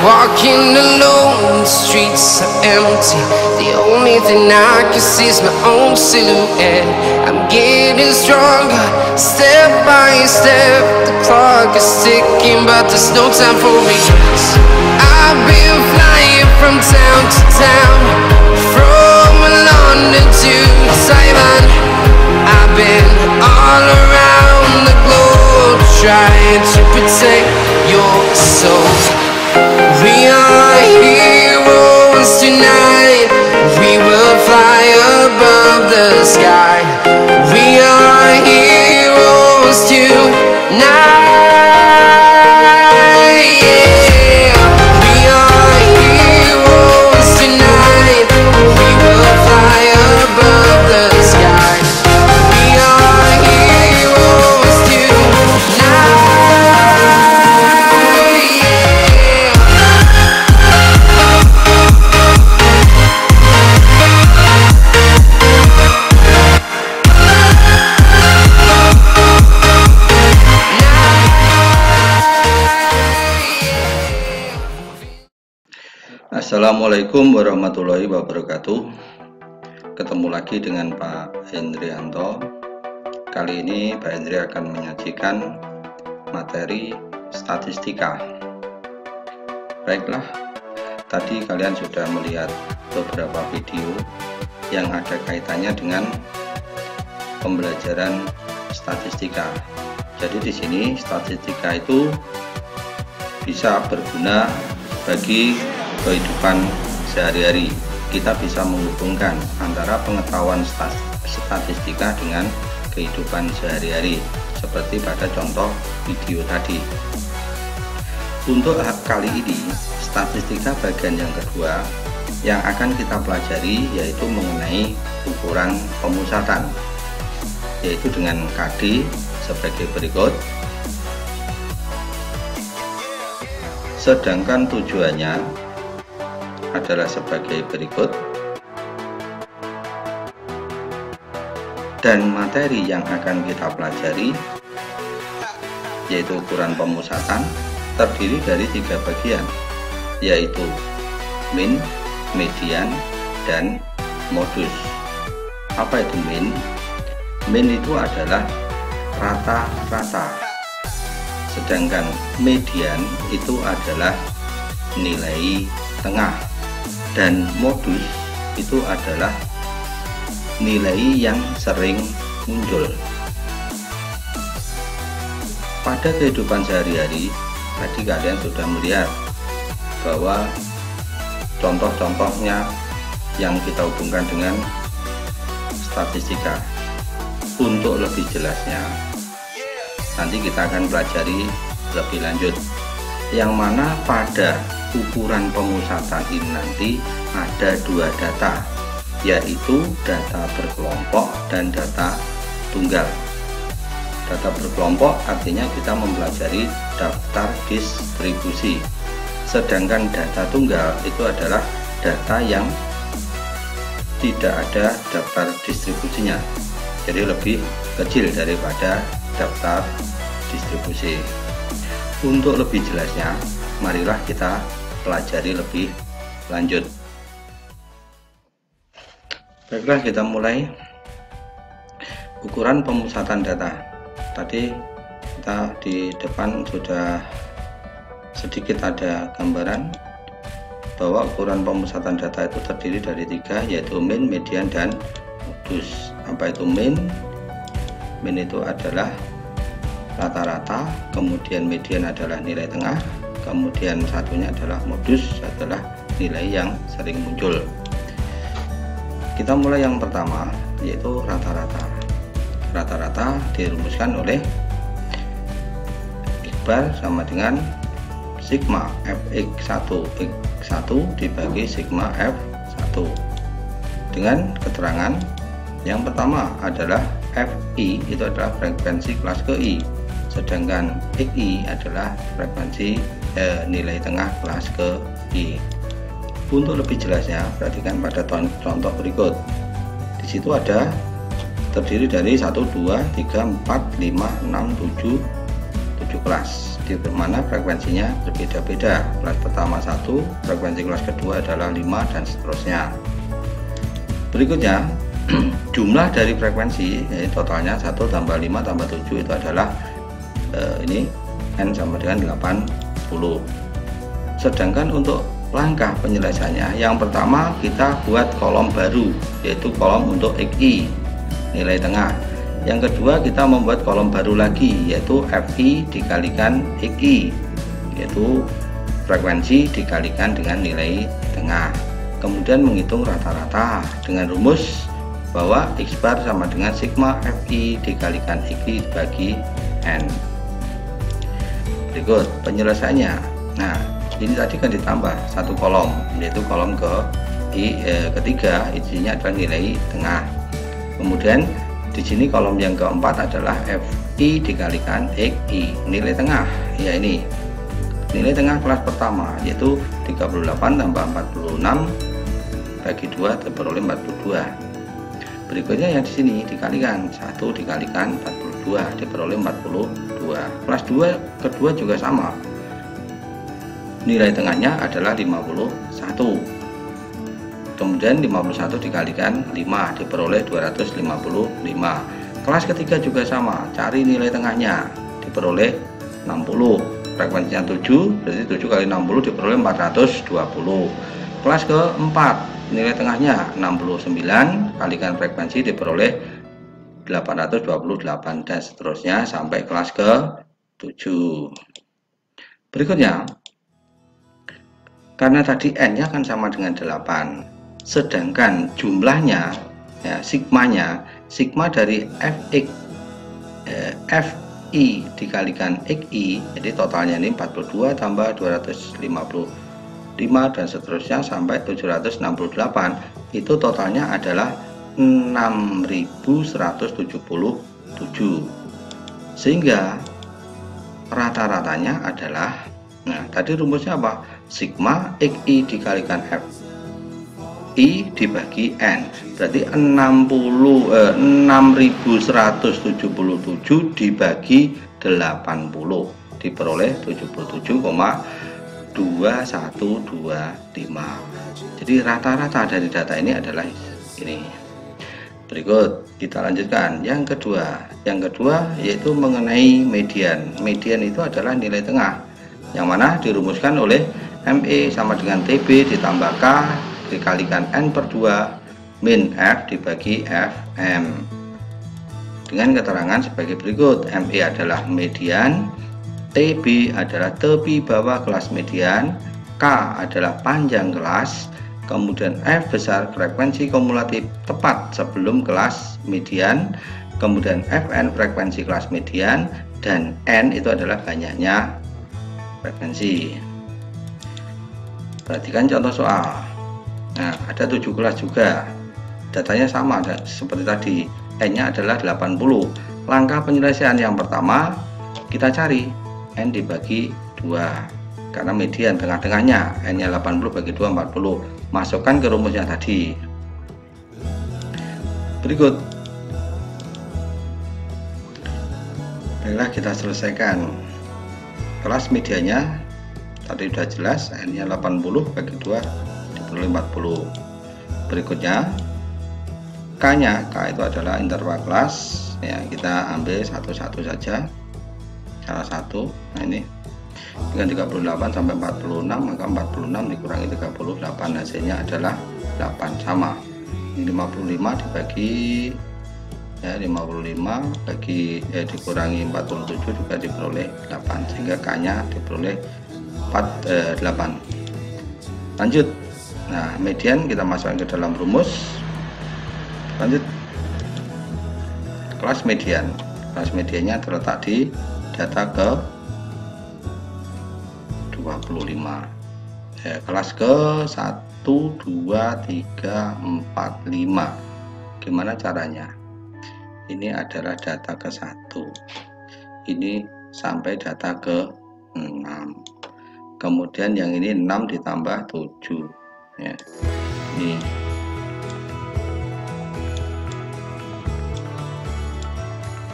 Walking alone, the streets are empty. The only thing I can see is my own silhouette. I'm getting stronger, step by step. The clock is ticking, but there's no time for me. I've been flying from town to town, from London to Taiwan. I've been all around the globe, trying to protect your soul. We are heroes tonight. We will fly above the sky. We are heroes tonight. Yeah. We are heroes tonight. We will fly above the sky. We are heroes tonight. Assalamualaikum warahmatullahi wabarakatuh. Ketemu lagi dengan Pak Hendrianto. Kali ini Pak Hendri akan menyajikan materi statistika. Baiklah, tadi kalian sudah melihat beberapa video yang ada kaitannya dengan pembelajaran statistika. Jadi di sini statistika itu bisa berguna bagi kehidupan sehari-hari. Kita bisa menghubungkan antara pengetahuan statistika dengan kehidupan sehari-hari, seperti pada contoh video tadi. Untuk kali ini, statistika bagian yang kedua yang akan kita pelajari yaitu mengenai ukuran pemusatan, yaitu dengan KD sebagai berikut. Sedangkan tujuannya adalah sebagai berikut, dan materi yang akan kita pelajari yaitu ukuran pemusatan terdiri dari 3 bagian, yaitu min, median, dan modus. Apa itu min? Min itu adalah rata-rata, sedangkan median itu adalah nilai tengah, dan modus itu adalah nilai yang sering muncul. Pada kehidupan sehari-hari, tadi kalian sudah melihat bahwa contoh-contohnya yang kita hubungkan dengan statistika. Untuk lebih jelasnya, nanti kita akan pelajari lebih lanjut, yang mana pada ukuran pemusatan ini nanti ada 2 data, yaitu data berkelompok dan data tunggal. Data berkelompok artinya kita mempelajari daftar distribusi, sedangkan data tunggal itu adalah data yang tidak ada daftar distribusinya, jadi lebih kecil daripada daftar distribusi. Untuk lebih jelasnya, marilah kita pelajari lebih lanjut. Baiklah, kita mulai. Ukuran pemusatan data. Tadi kita di depan sudah sedikit ada gambaran bahwa ukuran pemusatan data itu terdiri dari 3, yaitu min, median, dan modus. Apa itu min? Min itu adalah rata-rata, kemudian median adalah nilai tengah, kemudian satunya adalah modus, adalah nilai yang sering muncul. Kita mulai yang pertama, yaitu rata-rata. Rata-rata dirumuskan oleh Iqbal sama dengan sigma fx1 x1 dibagi sigma f1, dengan keterangan yang pertama adalah fi itu adalah frekuensi kelas ke i, sedangkan xi adalah frekuensi nilai tengah kelas ke i. Untuk lebih jelasnya, perhatikan pada contoh berikut. Di situ ada terdiri dari 1, 2, 3, 4, 5, 6, 7 kelas, di mana frekuensinya berbeda-beda. Kelas pertama 1, frekuensi kelas kedua adalah 5, dan seterusnya. Berikutnya, jumlah dari frekuensi, yaitu totalnya 1 tambah 5 tambah 7 itu adalah ini n sama dengan 80. Sedangkan untuk langkah penyelesaiannya, yang pertama kita buat kolom baru, yaitu kolom untuk xi, nilai tengah. Yang kedua kita membuat kolom baru lagi, yaitu fi dikalikan xi, yaitu frekuensi dikalikan dengan nilai tengah. Kemudian menghitung rata-rata dengan rumus bahwa x bar sama dengan sigma fi dikalikan xi dibagi n. Berikut penyelesaiannya. Nah, ini tadi kan ditambah satu kolom, yaitu kolom ketiga, isinya adalah nilai tengah. Kemudian di sini kolom yang keempat adalah fi dikalikan xi, nilai tengah. Ya, ini nilai tengah kelas pertama, yaitu 38 tambah 46 bagi 2 diperoleh 42. Berikutnya yang di sini dikalikan 1 dikalikan 42 diperoleh 42. Kelas 2 kedua juga sama. Nilai tengahnya adalah 51. Kemudian 51 dikalikan 5 diperoleh 255. Kelas ketiga juga sama, cari nilai tengahnya, diperoleh 60. Frekuensinya 7, berarti 7 kali 60 diperoleh 420. Kelas keempat, nilai tengahnya 69, kalikan frekuensi diperoleh 828, dan seterusnya sampai kelas ke-7. Berikutnya, karena tadi n-nya kan sama dengan 8, sedangkan jumlahnya, ya, sigmanya, sigma dari fi dikalikan xi, jadi totalnya ini 42 tambah 255 dan seterusnya sampai 768, itu totalnya adalah 6177. Sehingga rata-ratanya adalah, nah tadi rumusnya apa? Sigma xi dikalikan fi dibagi n, berarti 6177 dibagi 80 diperoleh 77,2125. Jadi rata-rata dari data ini adalah ini. Berikut kita lanjutkan yang kedua. Yang kedua yaitu mengenai median. Median itu adalah nilai tengah, yang mana dirumuskan oleh ME sama dengan TB ditambah K dikalikan N per 2 min F dibagi FM, dengan keterangan sebagai berikut. ME adalah median, TB adalah tepi bawah kelas median, K adalah panjang kelas, kemudian F besar frekuensi kumulatif tepat sebelum kelas median, kemudian FN frekuensi kelas median, dan N itu adalah banyaknya frekuensi. Perhatikan contoh soal. Nah, ada 7 kelas juga, datanya sama seperti tadi, N-nya adalah 80. Langkah penyelesaian yang pertama, kita cari N dibagi 2, karena median tengah-tengahnya, N-nya 80 bagi 2 40. Masukkan ke rumusnya tadi. Berikut, baiklah kita selesaikan. Kelas medianya tadi sudah jelas, N-nya 80 bagi 2 diperoleh 40. Berikutnya K-nya, K itu adalah interval kelas, ya kita ambil satu-satu saja, salah satu. Nah ini Dengan 38 sampai 46, maka 46 dikurangi 38 hasilnya adalah 8, sama. Ini 55 dibagi ya, 55 bagi dikurangi 47 juga diperoleh 8, sehingga K-nya diperoleh 8. Lanjut. Nah, median kita masukkan ke dalam rumus. Lanjut. Kelas median. Kelas mediannya terletak di data ke 25. Ya, kelas ke 1, 2, 3, 4, 5. Gimana caranya? Ini adalah data ke 1. Ini sampai data ke 6. Kemudian yang ini 6 ditambah 7. Ya. Ini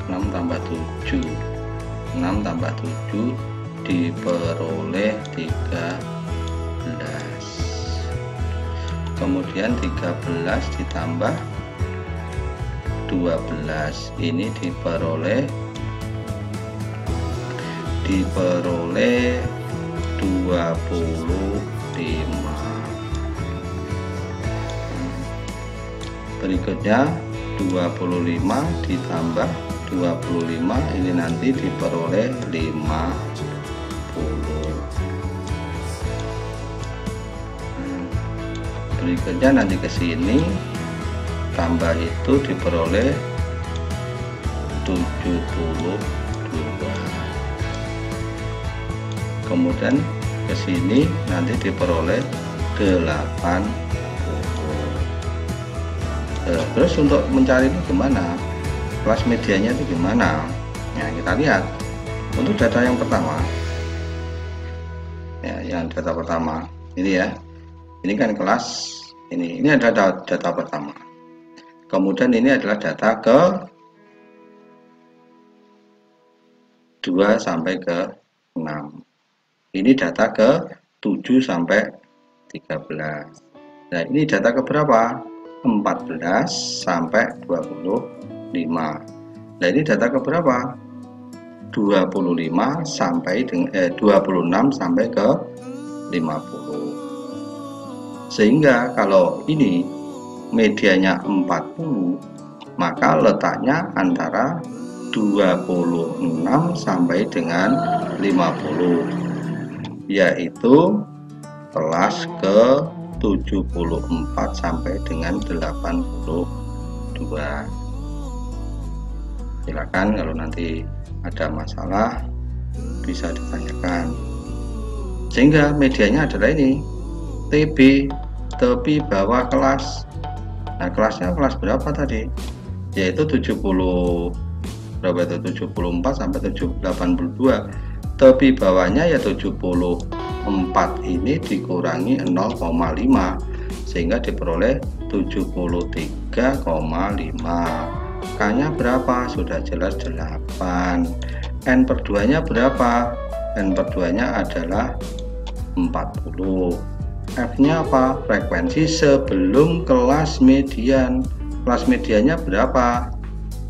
6 tambah 7. 6 tambah 7 diperoleh 13. Kemudian 13 ditambah 12 ini diperoleh 25. Berikutnya 25 ditambah 25 ini nanti diperoleh 50. Berikutnya nanti ke sini tambah itu diperoleh 72. Kemudian ke sini nanti diperoleh 80. Terus untuk mencari ini gimana? Kelas medianya itu gimana? Nah, kita lihat untuk data yang pertama. Ya, yang data pertama ini ya. Ini kan kelas ini adalah data pertama. Kemudian ini adalah data ke 2 sampai ke 6. Ini data ke 7 sampai 13. Nah, ini data ke berapa? 14 sampai 25. Nah, ini data ke berapa? 25 sampai 26 sampai ke 50. Sehingga kalau ini medianya 40, maka letaknya antara 26 sampai dengan 50, yaitu kelas ke 74 sampai dengan 82. Silakan kalau nanti ada masalah bisa ditanyakan. Sehingga medianya adalah ini TB, tepi bawah kelas. Nah, kelasnya kelas berapa tadi? Yaitu 74 sampai 82. Tepi bawahnya ya 74 ini dikurangi 0,5 sehingga diperoleh 73,5. K-nya berapa? Sudah jelas 8. N per 2 nya berapa? N per 2 nya adalah 40. F nya apa? Frekuensi sebelum kelas median. Kelas mediannya berapa?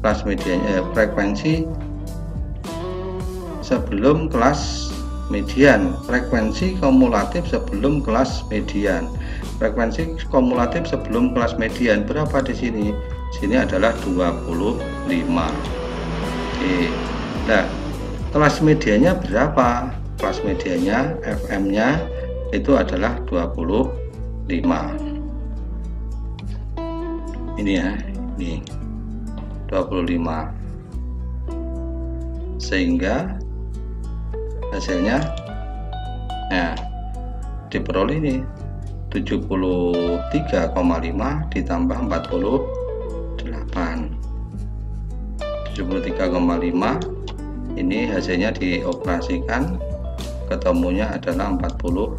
Kelas mediannya frekuensi sebelum kelas median. Frekuensi kumulatif sebelum kelas median. Frekuensi kumulatif sebelum kelas median berapa di sini? Sini adalah 25. Oke. Nah, kelas mediannya berapa? Kelas mediannya FM-nya itu adalah 25. Ini ya, ini 25. Sehingga hasilnya ya diperoleh ini 73,5 ditambah 48. 73,5 ini hasilnya dioperasikan, ketemunya adalah 4,8.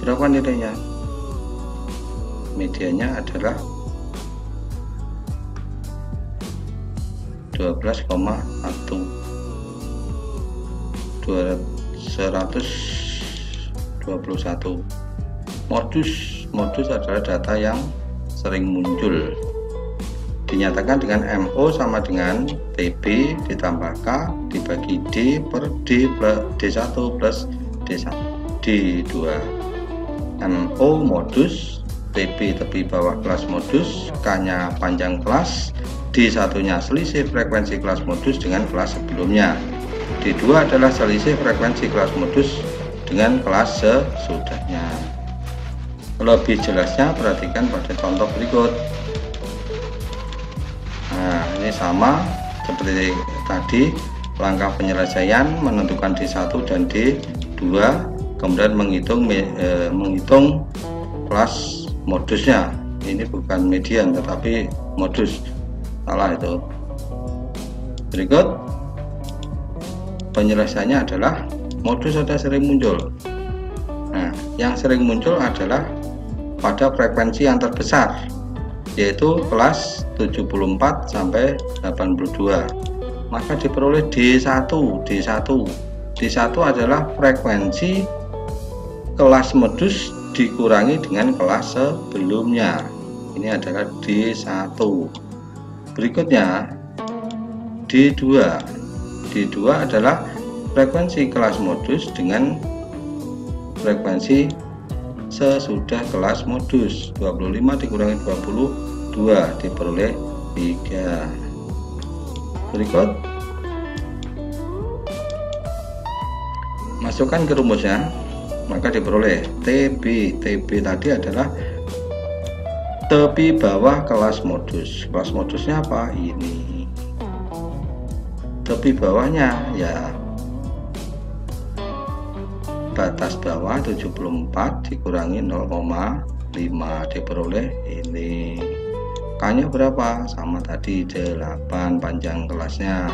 Berapa nilainya? Medianya adalah 12,1. 121. Modus adalah data yang sering muncul. Dinyatakan dengan MO sama dengan TB ditambah K dibagi D per D plus D1 plus D2. MO modus, TB tepi bawah kelas modus, K-nya panjang kelas, D1-nya selisih frekuensi kelas modus dengan kelas sebelumnya. D2 adalah selisih frekuensi kelas modus dengan kelas sesudahnya. Lebih jelasnya perhatikan pada contoh berikut. Nah, ini sama seperti tadi, langkah penyelesaian menentukan D1 dan D2, kemudian menghitung kelas modusnya. Ini bukan median tetapi modus, salah itu. Berikut penyelesaiannya adalah modus ada sering muncul. Nah, yang sering muncul adalah pada frekuensi yang terbesar, yaitu kelas 74 sampai 82, maka diperoleh D1 adalah frekuensi kelas modus dikurangi dengan kelas sebelumnya. Ini adalah D1. Berikutnya D2 adalah frekuensi kelas modus dengan frekuensi sesudah kelas modus. 25 dikurangi 22 diperoleh 3. Berikut masukkan ke rumusnya, maka diperoleh TB tadi adalah tepi bawah kelas modus. Kelas modusnya apa? Ini. Tepi bawahnya ya batas bawah 74 dikurangi 0,5 diperoleh ini. K-nya berapa? Sama tadi 8 panjang kelasnya.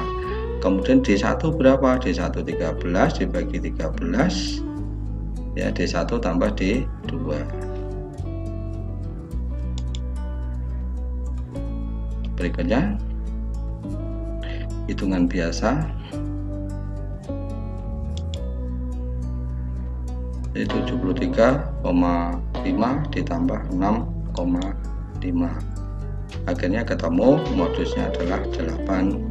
Kemudian D1 berapa? D1 13 dibagi 13 ya, D1 tambah D2. Berikutnya hitungan biasa, yaitu 73,5 ditambah 6,5. Akhirnya ketemu modusnya adalah 80.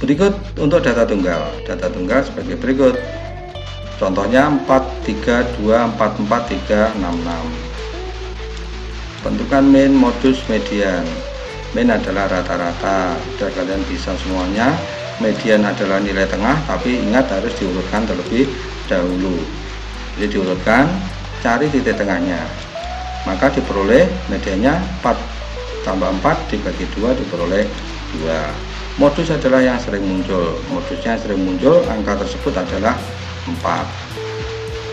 Berikut untuk data tunggal. Data tunggal sebagai berikut. Contohnya 432, 44, 366. Tentukan min, modus, median. Min adalah rata-rata. Sudah kalian bisa semuanya. Median adalah nilai tengah, tapi ingat harus diurutkan terlebih dahulu. Jadi diurutkan, cari titik tengahnya, maka diperoleh mediannya 4 tambah 4 dibagi 2 diperoleh 2. Modus adalah yang sering muncul. Modusnya sering muncul, angka tersebut adalah 4.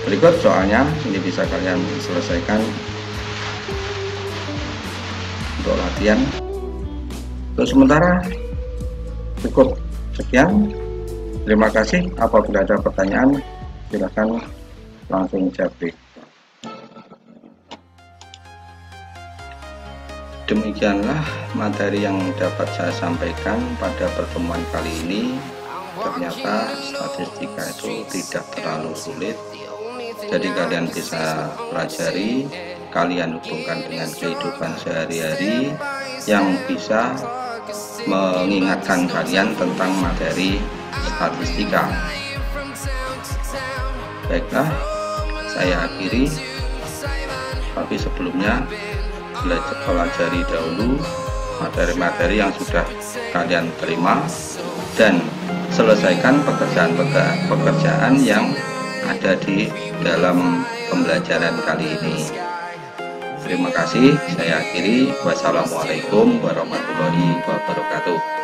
Berikut soalnya, ini bisa kalian selesaikan untuk latihan. Untuk sementara cukup sekian. Terima kasih. Apabila ada pertanyaan, silakan langsung japri. Demikianlah materi yang dapat saya sampaikan pada pertemuan kali ini. Ternyata statistika itu tidak terlalu sulit, jadi kalian bisa pelajari, kalian hubungkan dengan kehidupan sehari-hari yang bisa mengingatkan kalian tentang materi statistika. Baiklah, saya akhiri, tapi sebelumnya pelajari dahulu materi-materi yang sudah kalian terima dan selesaikan pekerjaan yang ada di dalam pembelajaran kali ini. Terima kasih, saya akhiri. Wassalamualaikum warahmatullahi wabarakatuh.